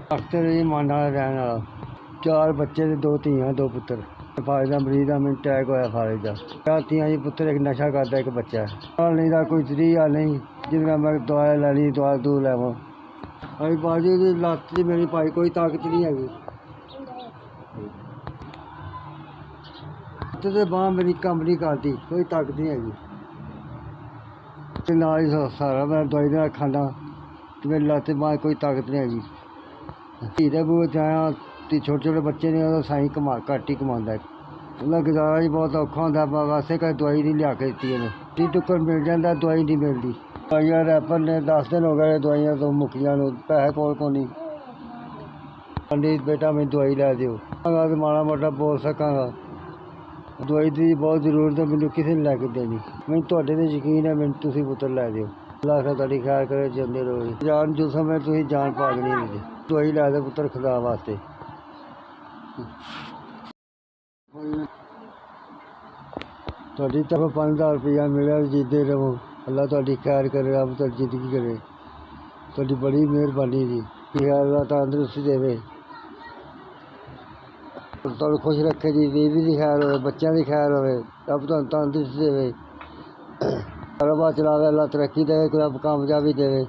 अख्तर जी मांडा रहने वाला, 4 बच्चे ते 2 धीआं 2 पुत्तर। फारिज दा मरीज दा मैनूं अटैक होया फारिज दा। 4 धीआं जी पुत्तर, एक नशा करदा, एक बच्चा है। नहीं दा कोई जरिया नहीं जिन्ना मैं दवाई लैनी दवा दूर लैवां। अभी बाजू दी लत्त च मेरी भाई कोई ताकत नहीं हैगी। लत्त ते बांह मेरी कम्म नहीं करदी, कोई ताकत नहीं हैगी। नाल ही सारा मैं दवाई दे खाना ते मेरी लत्त बांह कोई ताकत नहीं हैगी। धी दे बूहे ते आया, छोटे छोटे बच्चे ने, ओह्दा साईं घट्ट ही कमांदा है। ओह्दा गुजारा ही बहुत औखा होंदा, वैसे कोई दवाई नहीं लिया के दित्ती उ'नें। टी टुक्कर मिल जांदा, दवाई नहीं मिलदी। दवाइयां रैपर ने 10 दिन हो गए दवाइयां तो मुक्कियां नूं, पैसे कोल कोनी। पंडित बेटा मैं दवाई लै दिओ, तो माड़ा मोटा बोल सकांगा। दवाई दी बहुत जरूरत है, मैनूं किसी ने लैके देनी। मैनूं तुहाडे ते यकीन है, मैनूं तुसीं पुत्तर लै दिओ। अल्लाह खां तुहाडी खैर करे, जिंदे रहो। जान जो समय तुसीं जान भागनी नहीं, दवाई लै दो पुत्तर खुदा वास्ते। तुहाडी तरफ 5000 रुपया मिले, जीते रहो। अल्लाह तुहाडी खैर करे, रब तुहाडी जिंदगी करे। तुहाडी बड़ी मेहरबानी जी। अल्लाह तंदरुस्ती देवे, तुहानूं खुश रखे जी। बीवी दी खैर होवे, बच्चों की खैर होवे, रब तुहानूं तंदरुस्ती देवे। कारोबार चलावे, अल्लाह तरक्की देवे, रब कामयाबी देवे।